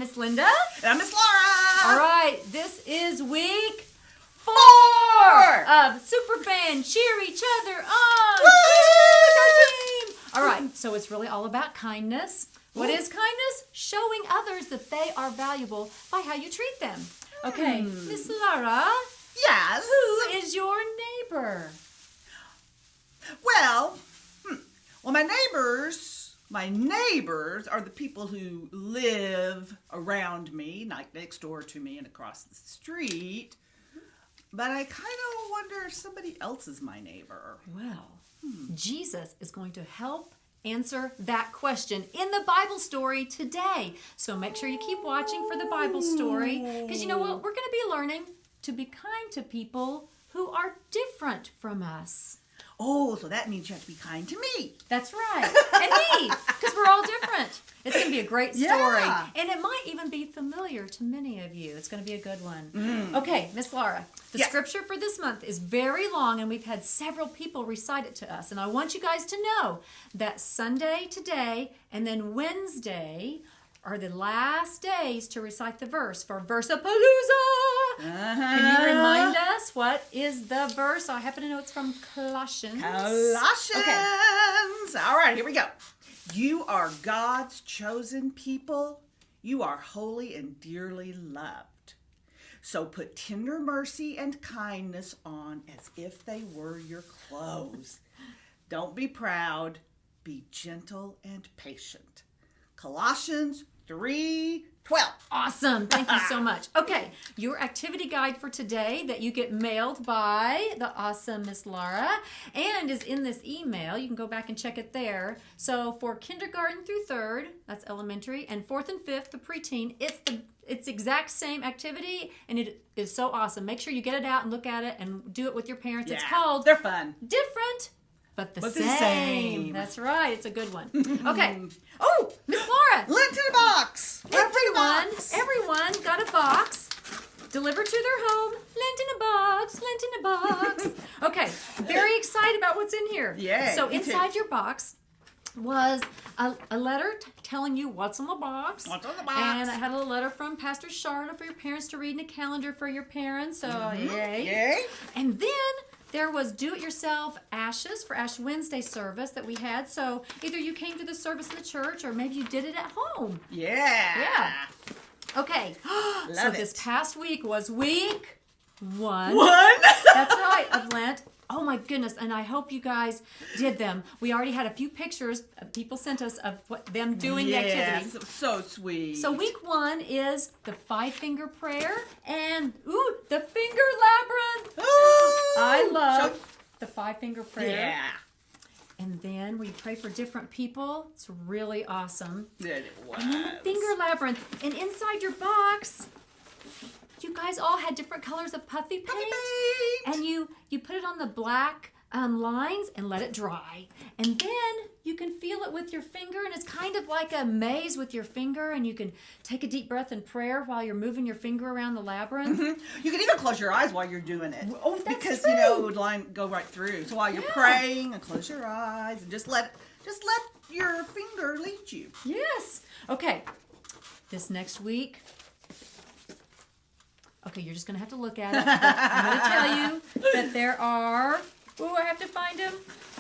Miss Linda. And I'm Miss Laura. All right, this is week 4 of Super Band Cheer Each Other On. Woo! Our team. All right, so it's really all about kindness. What is kindness? Showing others that they are valuable by how you treat them. Okay, Miss Laura. Yes. Who is your neighbor? Well, my neighbors are the people who live around me, like next door to me and across the street. But I kind of wonder if somebody else is my neighbor. Well, Jesus is going to help answer that question in the Bible story today. So make sure you keep watching for the Bible story, because you know what? We're going to be learning to be kind to people who are different from us. Oh, so that means you have to be kind to me. That's right. And me, because we're all different. It's going to be a great story. Yeah. And it might even be familiar to many of you. It's going to be a good one. Okay, Miss Laura, the scripture for this month is very long, and we've had several people recite it to us. And I want you guys to know that Sunday today and then Wednesday are the last days to recite the verse for Versapalooza. Can you remind us what is the verse? I happen to know it's from Colossians. Colossians. Okay. All right, here we go. You are God's chosen people. You are holy and dearly loved. So put tender mercy and kindness on as if they were your clothes. Don't be proud. Be gentle and patient. Colossians 3:12. Awesome. Thank you so much. Okay, your activity guide for today that you get mailed by the awesome Miss Laura and is in this email. You can go back and check it there. So for kindergarten through 3rd, that's elementary, and 4th and 5th, the preteen, it's exact same activity, and it is so awesome. Make sure you get it out and look at it and do it with your parents. Yeah, it's called they're fun. Different but the But the same. same. That's right. It's a good one. Okay. Oh, Miss Laura. Lint in a box. Everyone got a box delivered to their home. Lent in a box. Lent in a box. Okay. Very excited about what's in here. Yeah. So me too. inside your box was a letter telling you what's in the box. What's on the box? And I had a letter from Pastor Charlotte for your parents to read in a calendar for your parents. So yay. Yay. And then there was do-it-yourself ashes for Ash Wednesday service that we had. So either you came to the service in the church or maybe you did it at home. Yeah. Okay. So Love this it. past week was week 1. One. That's right, of Lent. Oh my goodness, and I hope you guys did them. We already had a few pictures people sent us of them doing the activity. So sweet. So week 1 is the 5-finger prayer and the finger labyrinth. Ooh. I love the 5-finger prayer. Yeah. And then we pray for different people. It's really awesome. That it was. And then the finger labyrinth. And inside your box, you guys all had different colors of puffy paint. And you put it on the black lines and let it dry. And then you can feel it with your finger, and it's kind of like a maze with your finger, and you can take a deep breath in prayer while you're moving your finger around the labyrinth. You can even close your eyes while you're doing it. Oh, that's because true. it would go right through. So while you're praying, and close your eyes and just let your finger lead you. Yes. Okay. This next week. Okay, you're just going to have to look at it. But I'm going to tell you that there are... Oh, I have to find them.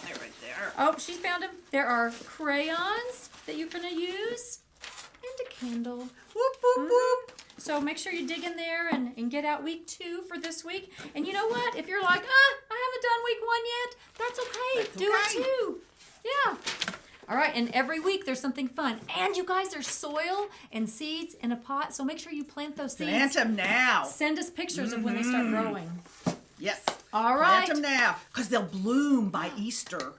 They're right there. Oh, she found them. There are crayons that you're going to use and a candle. Whoop, whoop, whoop. So make sure you dig in there and get out week 2 for this week. And you know what? If you're like, I haven't done week 1 yet, that's okay. Do it too. Yeah. All right, and every week there's something fun. And you guys, there's soil and seeds in a pot, so make sure you plant those seeds. Plant them now. Send us pictures of when they start growing. Yes. All right. Plant them now, because they'll bloom by Easter.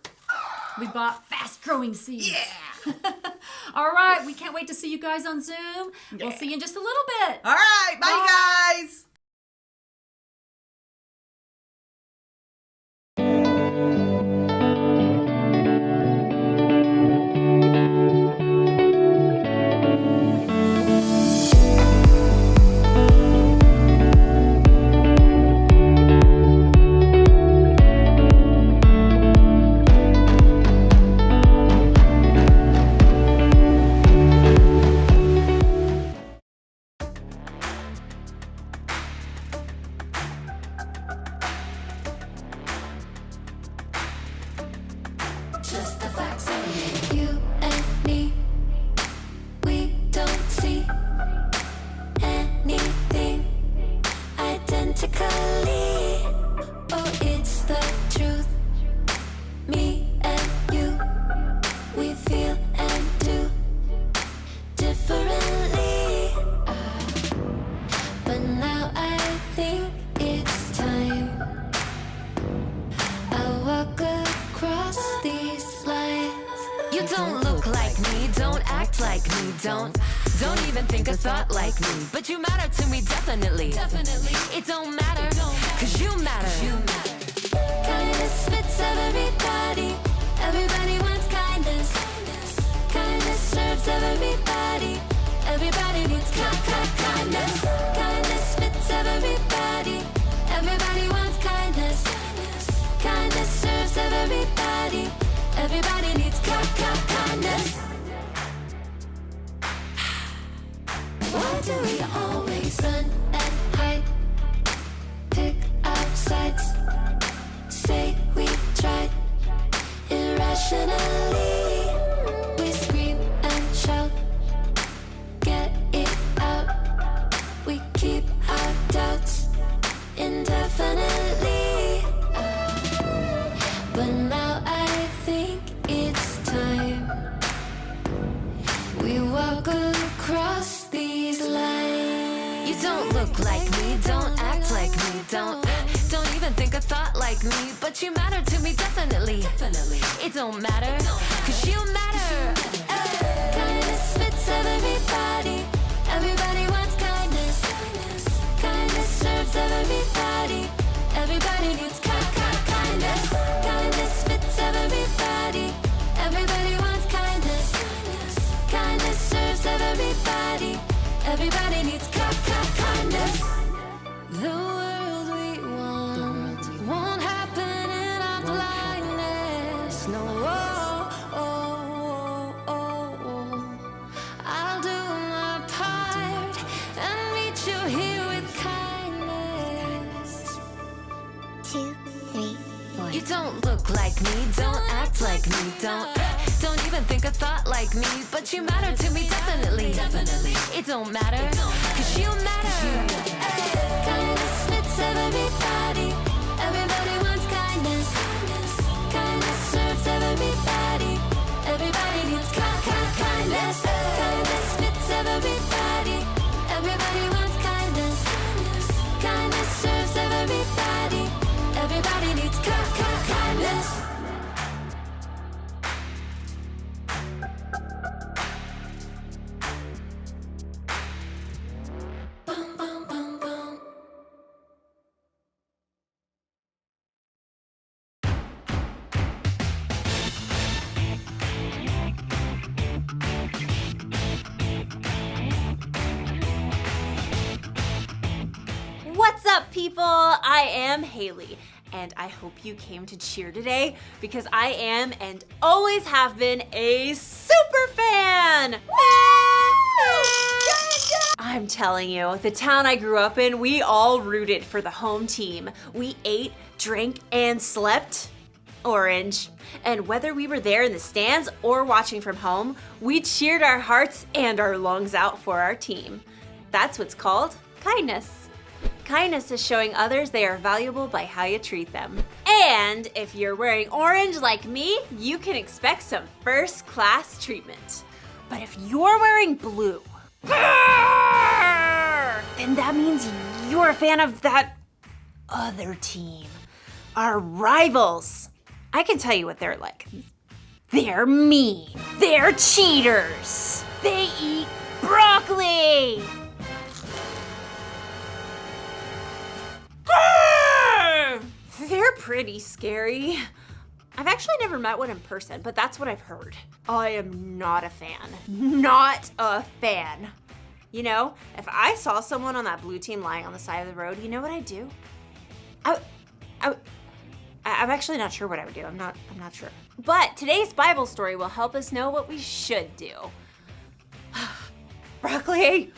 We bought fast-growing seeds. Yeah. All right, we can't wait to see you guys on Zoom. We'll see you in just a little bit. All right, bye. Guys. just the facts of it. You and me, we don't see anything identically. Oh, it's the truth. Me and you, we feel and do differently. But now I think it's time I walk across these lines. You don't look like me, don't act like me, don't even think a thought like me. But you matter to me, definitely. It don't matter, cause you matter. Kindness fits everybody. Everybody wants kindness. Kindness serves everybody. Everybody needs kindness. Kindness fits everybody. Everybody wants kindness. Kindness serves everybody. Everybody needs kindness. Why do we always run and hide? Pick our sides. Say we tried. Irrationally, we scream and shout. Get it out. We keep our doubts indefinitely. But now I think it's time we walk across these lines. You don't look like me, don't act like me, don't even think a thought like me. But you matter to me, definitely. It don't matter, cause you matter. Kindness fits everybody. Everybody wants kindness. Kindness serves everybody. Everybody needs kindness. Kindness fits everybody. Everybody wants kindness. Kindness serves everybody. Everybody needs kindness. The world we want won't happen in our blindness. No, I'll do my part and meet you here with kindness. 2, 3, 4. You don't look like me, don't act like me, don't even think a thought like me. But you matter to me, definitely. It don't matter, cause you matter. Kindness fits everybody. Everybody wants kindness. Kindness serves everybody. Everybody needs kindness. Kindness fits everybody. Everybody wants kindness. Kindness serves everybody. Everybody needs kindness. Boom, boom, boom, boom. What's up, people? I am Haley, and I hope you came to cheer today because I am and always have been a super fan! I'm telling you, the town I grew up in, we all rooted for the home team. We ate, drank, and slept orange. And whether we were there in the stands or watching from home, we cheered our hearts and our lungs out for our team. That's what's called kindness. Kindness is showing others they are valuable by how you treat them. And if you're wearing orange like me, you can expect some first-class treatment. But if you're wearing blue, then that means you're a fan of that other team. Our rivals. I can tell you what they're like. They're mean. They're cheaters. They eat broccoli. They're pretty scary. I've actually never met one in person, but that's what I've heard. I am not a fan. Not a fan. You know, if I saw someone on that blue team lying on the side of the road, you know what I'd do? I'm actually not sure what I would do. I'm not sure. But today's Bible story will help us know what we should do. Broccoli!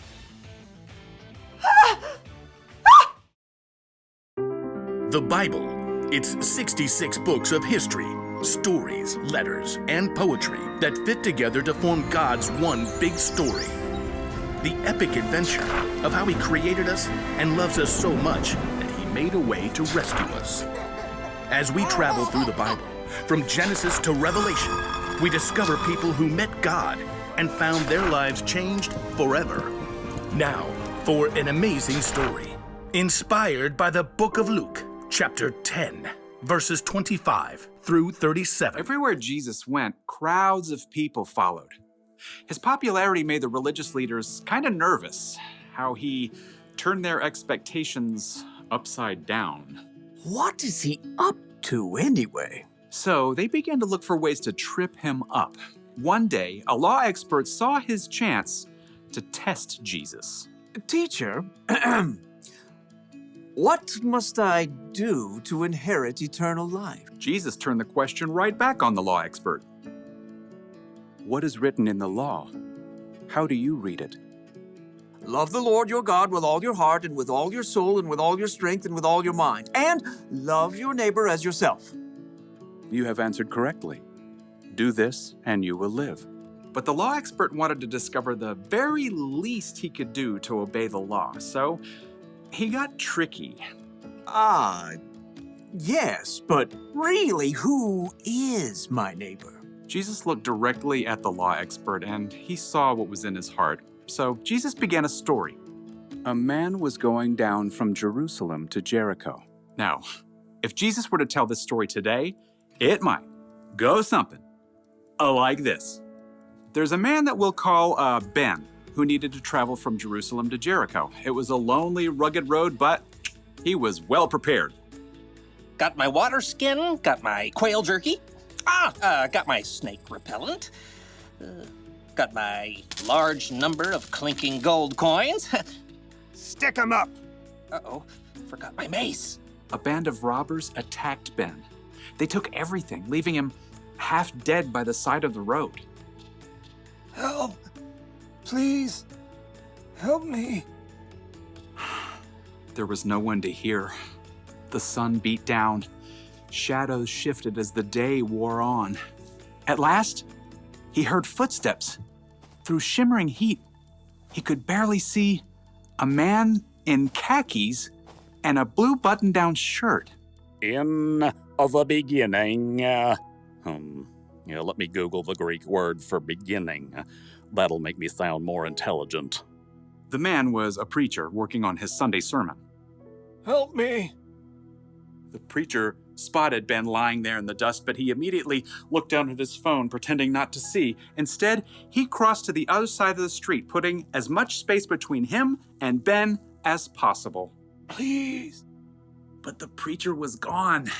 The Bible. It's 66 books of history, Stories, letters, and poetry that fit together to form God's one big story. The epic adventure of how He created us and loves us so much that He made a way to rescue us. As we travel through the Bible, from Genesis to Revelation, we discover people who met God and found their lives changed forever. Now, for an amazing story, inspired by the book of Luke, chapter 10, verses 25 through 37. Everywhere Jesus went, crowds of people followed. His popularity made the religious leaders kind of nervous, how he turned their expectations upside down. What is he up to anyway? So they began to look for ways to trip him up. One day, a law expert saw his chance to test Jesus. Teacher, what must I do to inherit eternal life? Jesus turned the question right back on the law expert. What is written in the law? How do you read it? Love the Lord your God with all your heart and with all your soul and with all your strength and with all your mind. And love your neighbor as yourself. You have answered correctly. Do this and you will live. But the law expert wanted to discover the very least he could do to obey the law, so he got tricky. Yes, but really, who is my neighbor? Jesus looked directly at the law expert and he saw what was in his heart. So Jesus began a story. A man was going down from Jerusalem to Jericho. Now, if Jesus were to tell this story today, it might go something like this. There's a man that we'll call Ben, who needed to travel from Jerusalem to Jericho. It was a lonely, rugged road, but he was well prepared. Got my water skin, got my quail jerky, got my snake repellent, got my large number of clinking gold coins. Stick 'em up! Uh-oh, forgot my mace. A band of robbers attacked Ben. They took everything, leaving him half dead by the side of the road. Help! Please, help me. There was no one to hear. The sun beat down. Shadows shifted as the day wore on. At last, he heard footsteps. Through shimmering heat, he could barely see a man in khakis and a blue button-down shirt. In the beginning, let me Google the Greek word for beginning. That'll make me sound more intelligent. The man was a preacher working on his Sunday sermon. Help me! The preacher spotted Ben lying there in the dust, but he immediately looked down at his phone, pretending not to see. Instead, he crossed to the other side of the street, putting as much space between him and Ben as possible. Please! But the preacher was gone.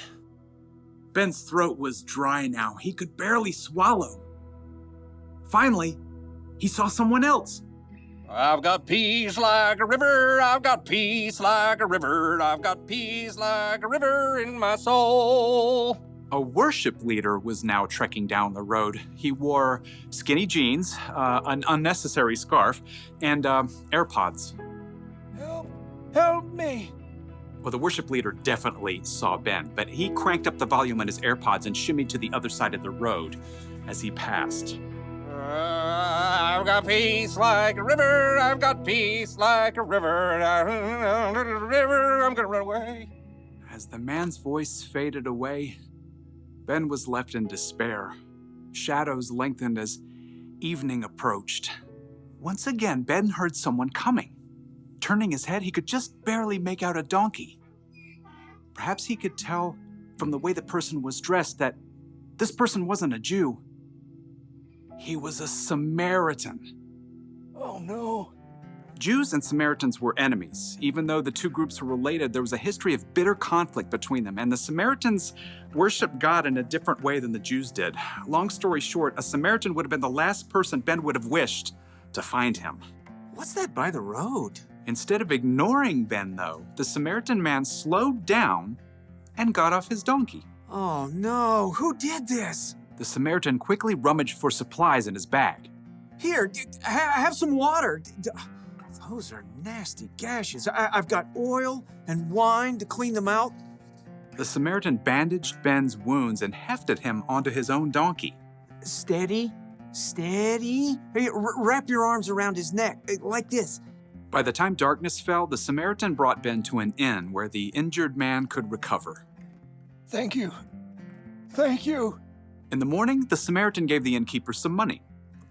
Ben's throat was dry now. He could barely swallow. Finally, he saw someone else. I've got peace like a river, I've got peace like a river, I've got peace like a river in my soul. A worship leader was now trekking down the road. He wore skinny jeans, an unnecessary scarf, and AirPods. Help me! Well, the worship leader definitely saw Ben, but he cranked up the volume on his AirPods and shimmied to the other side of the road as he passed. I've got peace like a river, I've got peace like a river, I'm gonna run away. As the man's voice faded away, Ben was left in despair. Shadows lengthened as evening approached. Once again, Ben heard someone coming. Turning his head, he could just barely make out a donkey. Perhaps he could tell from the way the person was dressed that this person wasn't a Jew. He was a Samaritan. Oh no. Jews and Samaritans were enemies. Even though the two groups were related, there was a history of bitter conflict between them, and the Samaritans worshiped God in a different way than the Jews did. Long story short, a Samaritan would have been the last person Ben would have wished to find him. What's that by the road? Instead of ignoring Ben, though, the Samaritan man slowed down and got off his donkey. Oh no, who did this? The Samaritan quickly rummaged for supplies in his bag. Here, have some water. Those are nasty gashes. I've got oil and wine to clean them out. The Samaritan bandaged Ben's wounds and hefted him onto his own donkey. Steady, steady. Hey, wrap your arms around his neck, like this. By the time darkness fell, the Samaritan brought Ben to an inn where the injured man could recover. Thank you. Thank you. In the morning, the Samaritan gave the innkeeper some money.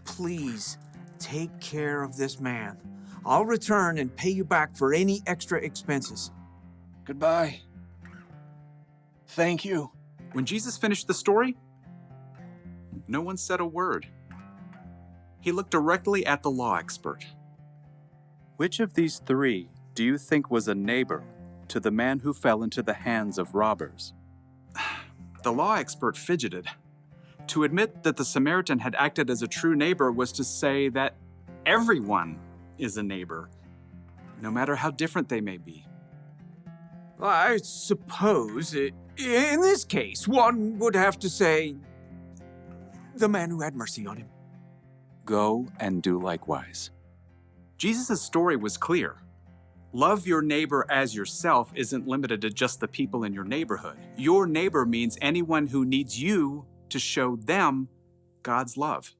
Please, take care of this man. I'll return and pay you back for any extra expenses. Goodbye. Thank you. When Jesus finished the story, no one said a word. He looked directly at the law expert. Which of these three do you think was a neighbor to the man who fell into the hands of robbers? The law expert fidgeted. To admit that the Samaritan had acted as a true neighbor was to say that everyone is a neighbor, no matter how different they may be. I suppose, in this case, one would have to say the man who had mercy on him. Go and do likewise. Jesus' story was clear. Love your neighbor as yourself isn't limited to just the people in your neighborhood. Your neighbor means anyone who needs you to show them God's love.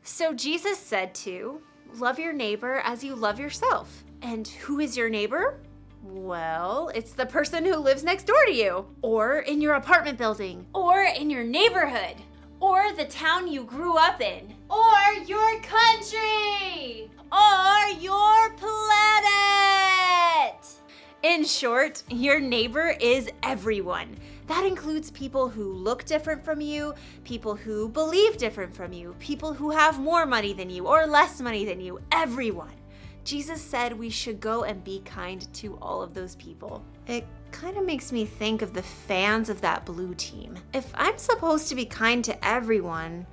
So Jesus said to love your neighbor as you love yourself. And who is your neighbor? Well, it's the person who lives next door to you, or in your apartment building, or in your neighborhood, or the town you grew up in, or your country, or your planet. In short, your neighbor is everyone. That includes people who look different from you, people who believe different from you, people who have more money than you or less money than you, everyone. Jesus said we should go and be kind to all of those people. It kind of makes me think of the fans of that blue team. If I'm supposed to be kind to everyone,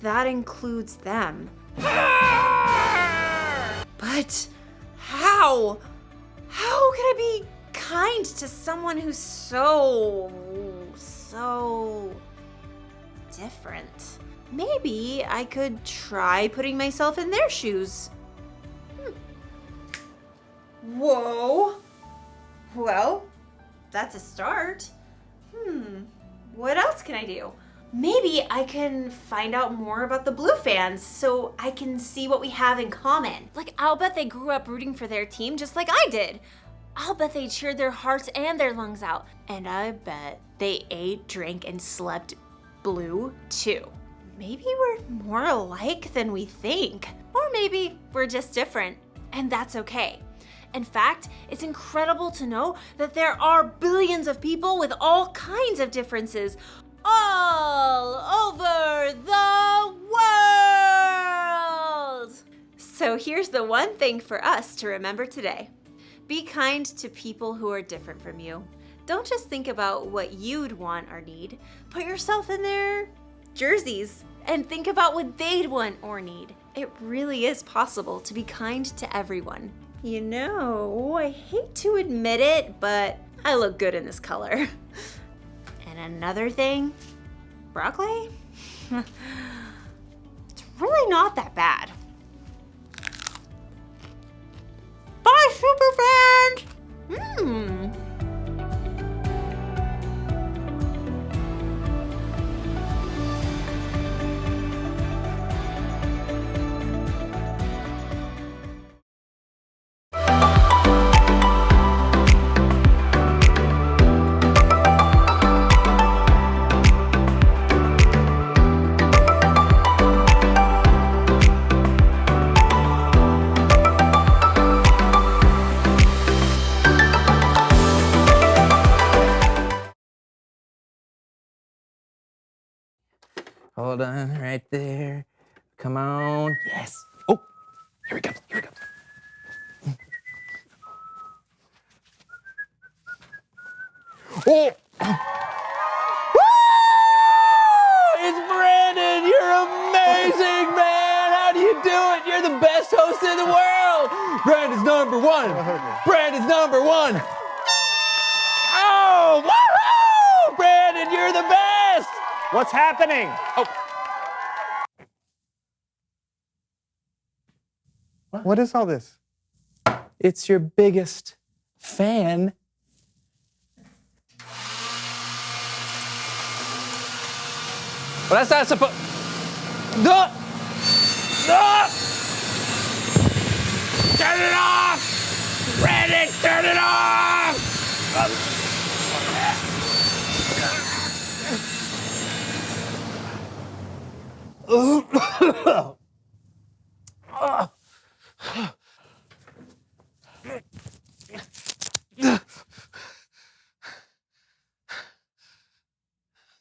that includes them. But how? How can I be kind to someone who's so different? Maybe I could try putting myself in their shoes. Whoa. Well, that's a start. What else can I do? Maybe I can find out more about the Blue fans so I can see what we have in common. Like, I'll bet they grew up rooting for their team just like I did. I'll bet they cheered their hearts and their lungs out. And I bet they ate, drank, and slept blue too. Maybe we're more alike than we think. Or maybe we're just different, and that's okay. In fact, it's incredible to know that there are billions of people with all kinds of differences all over the world. So here's the one thing for us to remember today. Be kind to people who are different from you. Don't just think about what you'd want or need. Put yourself in their jerseys and think about what they'd want or need. It really is possible to be kind to everyone. You know, I hate to admit it, but I look good in this color. And another thing, broccoli? It's really not that bad. Bye, superfans! Hold on, right there. Come on. Yes. Oh, here he comes. Here he comes. Oh! It's Brandon. You're amazing, man. How do you do it? You're the best host in the world. Brandon's number one. Brandon's number one. Oh, woohoo! Brandon, you're the best. What's happening? Oh. What is all this? It's your biggest fan. Well, that's not supposed. No! No! Turn it off! Brandon, turn it off!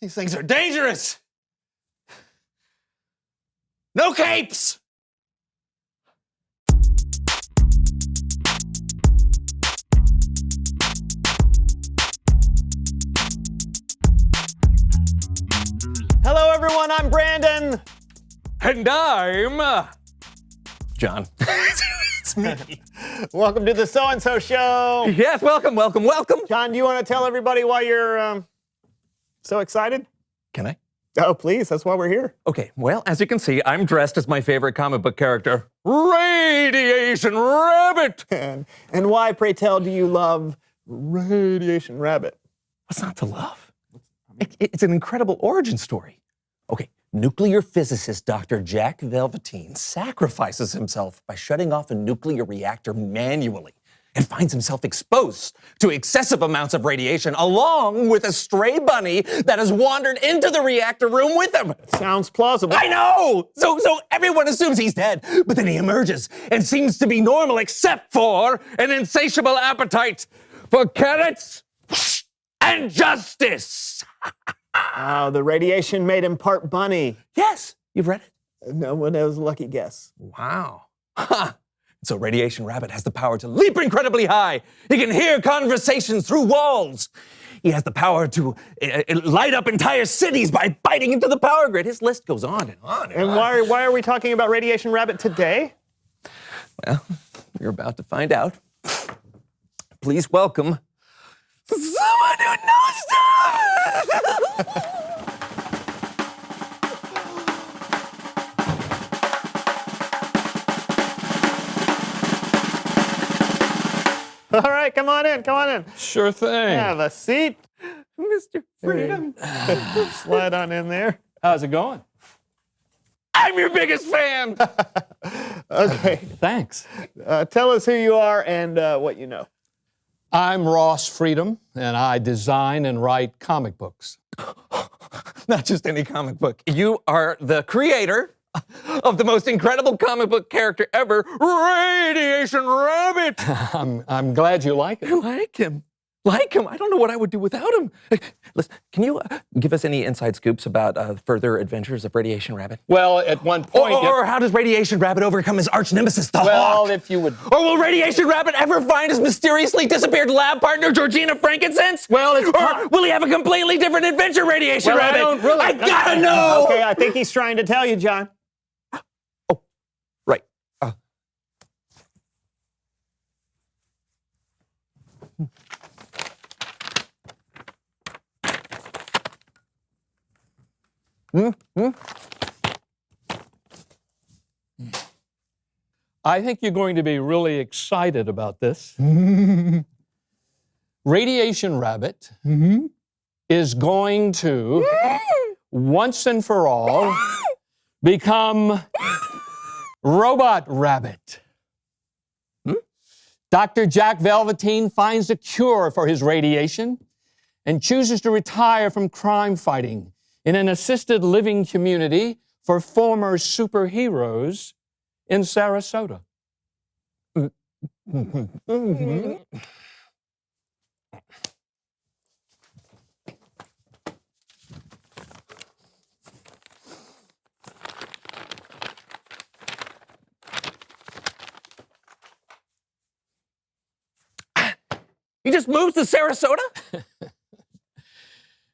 These things are dangerous! No capes! Hello, everyone. I'm Brandon. And I'm John. It's me. Welcome to the So-and-So Show. Yes, welcome. John, do you want to tell everybody why you're so excited? Can I? Oh, please. That's why we're here. Okay, well, as you can see, I'm dressed as my favorite comic book character, Radiation Rabbit. And why, pray tell, do you love Radiation Rabbit? What's not to love? It's an incredible origin story. Okay, nuclear physicist Dr. Jack Velveteen sacrifices himself by shutting off a nuclear reactor manually and finds himself exposed to excessive amounts of radiation along with a stray bunny that has wandered into the reactor room with him. Sounds plausible. I know! So everyone assumes he's dead, but then he emerges and seems to be normal except for an insatiable appetite for carrots and justice. Oh, the radiation made him part bunny. Yes, you've read it? No one knows. Lucky guess. Wow. Huh. So Radiation Rabbit has the power to leap incredibly high. He can hear conversations through walls. He has the power to light up entire cities by biting into the power grid. His list goes on and on and on. Why are we talking about Radiation Rabbit today? Well, you're about to find out. Please welcome someone who knows stuff! All right, come on in. Sure thing. Have a seat. Mr. Freedom. Slide on in there. How's it going? I'm your biggest fan! Okay. Thanks. Tell us who you are and what you know. I'm Ross Freedom, and I design and write comic books. Not just any comic book. You are the creator of the most incredible comic book character ever, Radiation Rabbit. I'm glad you like it. I like him. I don't know what I would do without him. Listen, can you give us any inside scoops about further adventures of Radiation Rabbit? Well, at one point... Or how does Radiation Rabbit overcome his arch nemesis, the Hawk? Well, if you would... Or will Radiation Rabbit ever find his mysteriously disappeared lab partner, Georgina Frankincense? Well, it's... Or will he have a completely different adventure, Radiation Rabbit? I don't really... I gotta know! Okay, I think he's trying to tell you, John. Oh, right. I think you're going to be really excited about this. Radiation Rabbit is going to, once and for all, become Robot Rabbit. Dr. Jack Velveteen finds a cure for his radiation and chooses to retire from crime fighting in an assisted living community for former superheroes in Sarasota. He just moves to Sarasota?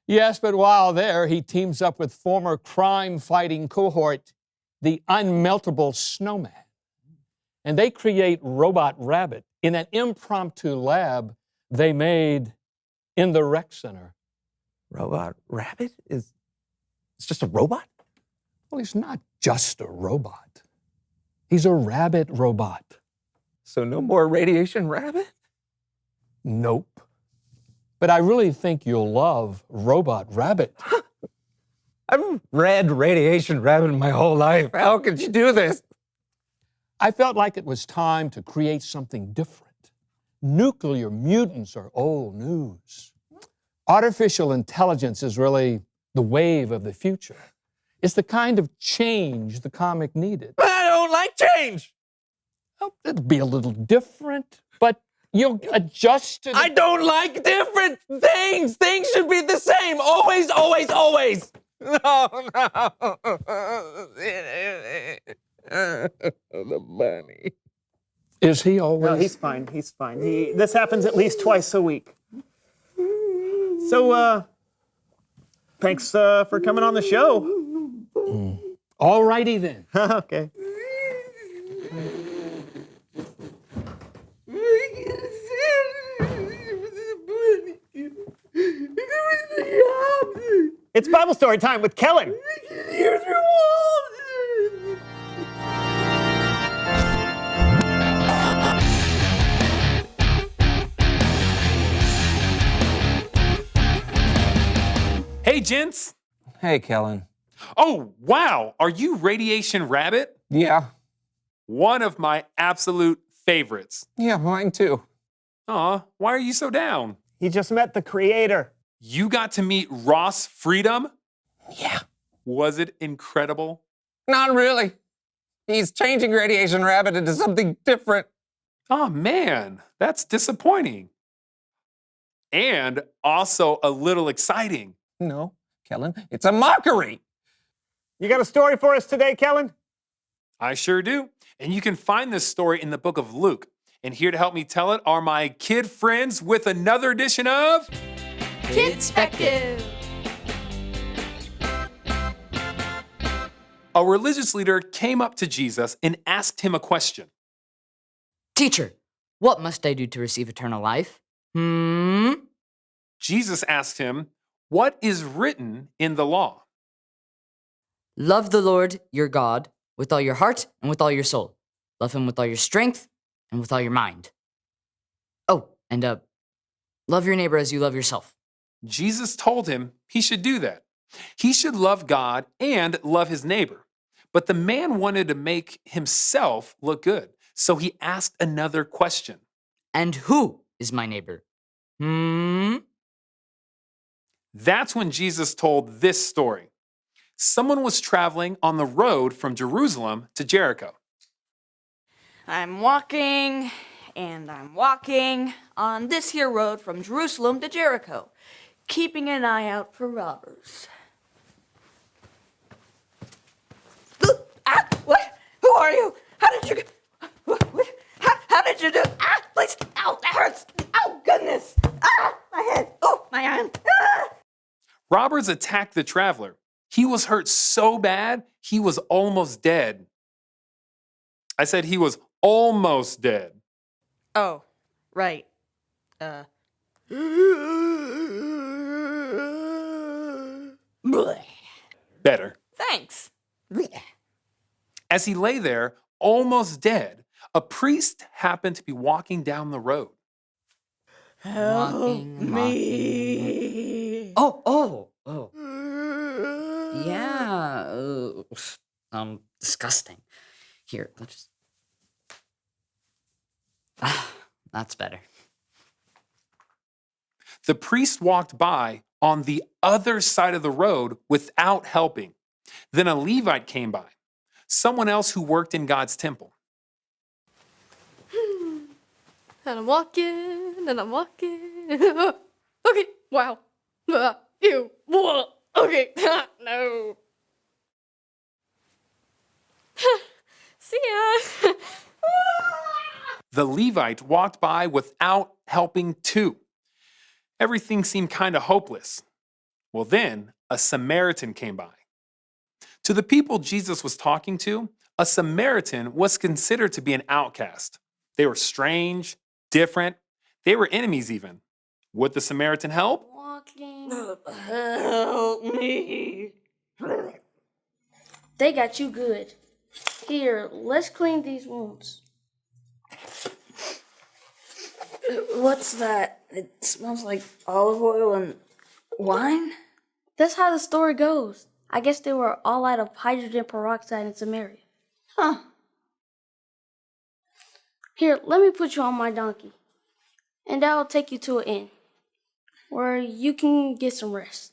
Yes, but while there, he teams up with former crime-fighting cohort, the Unmeltable Snowman. And they create Robot Rabbit in an impromptu lab they made in the rec center. Robot Rabbit? It's just a robot? Well, he's not just a robot. He's a rabbit robot. So no more radiation rabbit? Nope. But I really think you'll love Robot Rabbit. I've read Radiation Rabbit my whole life. How could you do this? I felt like it was time to create something different. Nuclear mutants are old news. Artificial intelligence is really the wave of the future. It's the kind of change the comic needed. I don't like change. Oh, it'd be a little different, but you'll adjust to I don't like different things. Things should be the same. Always, always, always. No. The bunny. Is he always? No, he's fine. He's fine. This happens at least twice a week. So, thanks for coming on the show. All righty then. Okay. It's Bible story time with Kellen. Hey, gents. Hey, Kellen. Oh, wow. Are you Radiation Rabbit? Yeah. One of my absolute favorites. Yeah, mine too. Aw, why are you so down? He just met the creator. You got to meet Ross Freedom? Yeah. Was it incredible? Not really. He's changing Radiation Rabbit into something different. Oh, man, that's disappointing. And also a little exciting. No, Kellen, it's a mockery. You got a story for us today, Kellen? I sure do. And you can find this story in the book of Luke. And here to help me tell it are my kid friends with another edition of Kidspective. A religious leader came up to Jesus and asked him a question. Teacher, what must I do to receive eternal life? Jesus asked him, what is written in the law? Love the Lord your God with all your heart and with all your soul. Love him with all your strength and with all your mind. Oh, and love your neighbor as you love yourself. Jesus told him he should do that. He should love God and love his neighbor. But the man wanted to make himself look good. So he asked another question. And who is my neighbor? That's when Jesus told this story. Someone was traveling on the road from Jerusalem to Jericho. I'm walking, and I'm walking on this here road from Jerusalem to Jericho, keeping an eye out for robbers. What? Who are you? How did you get... How did you do... Please... Ow, that hurts. Oh, goodness. My head. Oh, my arm. Robbers attacked the traveler. He was hurt so bad, he was almost dead. I said he was almost dead. Oh, right. Better. Thanks. As he lay there, almost dead, a priest happened to be walking down the road. Help me. Oh. Yeah. Disgusting. Here, let's just... that's better. The priest walked by on the other side of the road without helping. Then a Levite came by, someone else who worked in God's temple. And I'm walking, and I'm walking. Okay, wow. Ew. Okay, no. See ya. The Levite walked by without helping too. Everything seemed kind of hopeless. Well, then a Samaritan came by. To the people Jesus was talking to, a Samaritan was considered to be an outcast. They were strange, different. They were enemies even. Would the Samaritan help? Help me. They got you good. Here, let's clean these wounds. What's that? It smells like olive oil and wine? That's how the story goes. I guess they were all out of hydrogen peroxide in Samaria. Huh. Here, let me put you on my donkey, and I'll take you to an inn where you can get some rest.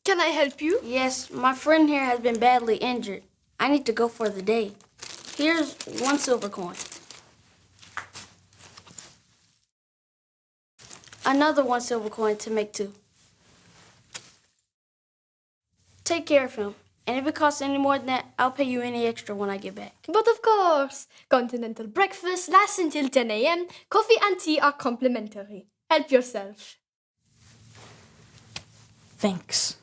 Can I help you? Yes, my friend here has been badly injured. I need to go for the day. Here's 1 silver coin. Another 1 silver coin to make 2. Take care of him. And if it costs any more than that, I'll pay you any extra when I get back. But of course, continental breakfast lasts until 10 a.m. Coffee and tea are complimentary. Help yourself. Thanks.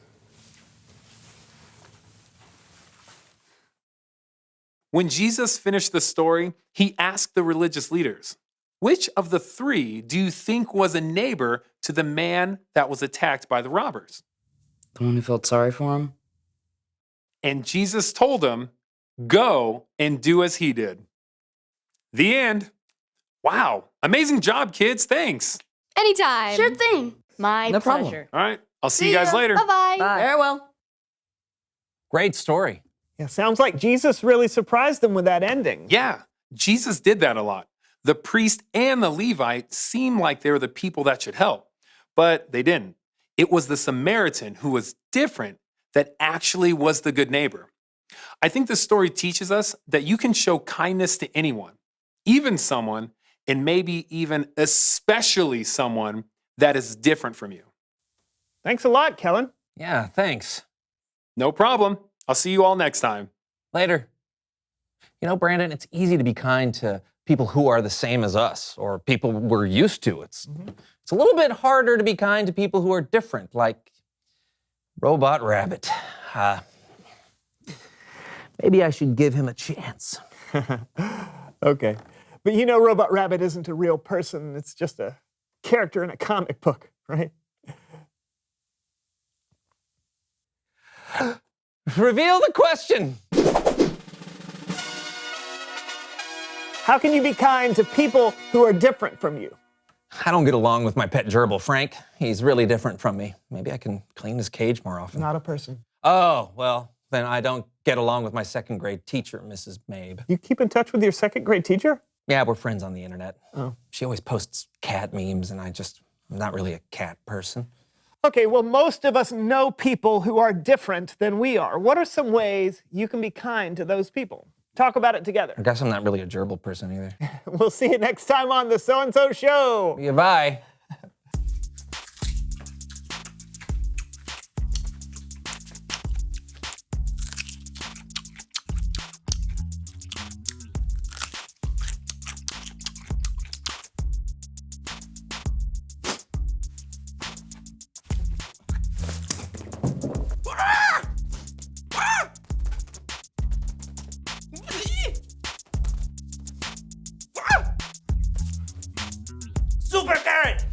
When Jesus finished the story, he asked the religious leaders, "Which of the 3 do you think was a neighbor to the man that was attacked by the robbers?" The one who felt sorry for him? And Jesus told him, "Go and do as he did." The end. Wow. Amazing job, kids. Thanks. Anytime. Sure thing. My No problem. pleasure. All right. I'll see you guys later. Bye-bye. Farewell. Great story. Yeah, sounds like Jesus really surprised them with that ending. Yeah, Jesus did that a lot. The priest and the Levite seemed like they were the people that should help, but they didn't. It was the Samaritan who was different that actually was the good neighbor. I think the story teaches us that you can show kindness to anyone, even someone, and maybe even especially someone that is different from you. Thanks a lot, Kellen. Yeah, thanks. No problem. I'll see you all next time. Later. You know, Brandon, it's easy to be kind to people who are the same as us or people we're used to. It's a little bit harder to be kind to people who are different, like Robot Rabbit. Maybe I should give him a chance. Okay. But you know Robot Rabbit isn't a real person. It's just a character in a comic book, right? Reveal the question. How can you be kind to people who are different from you? I don't get along with my pet gerbil, Frank. He's really different from me. Maybe I can clean his cage more often. Not a person. Oh, well, then I don't get along with my 2nd grade teacher, Mrs. Mabe. You keep in touch with your 2nd grade teacher? Yeah, we're friends on the internet. Oh. She always posts cat memes, and I'm not really a cat person. Okay, well, most of us know people who are different than we are. What are some ways you can be kind to those people? Talk about it together. I guess I'm not really a gerbil person either. We'll see you next time on the So-and-So Show. Yeah, bye. Super Carrot!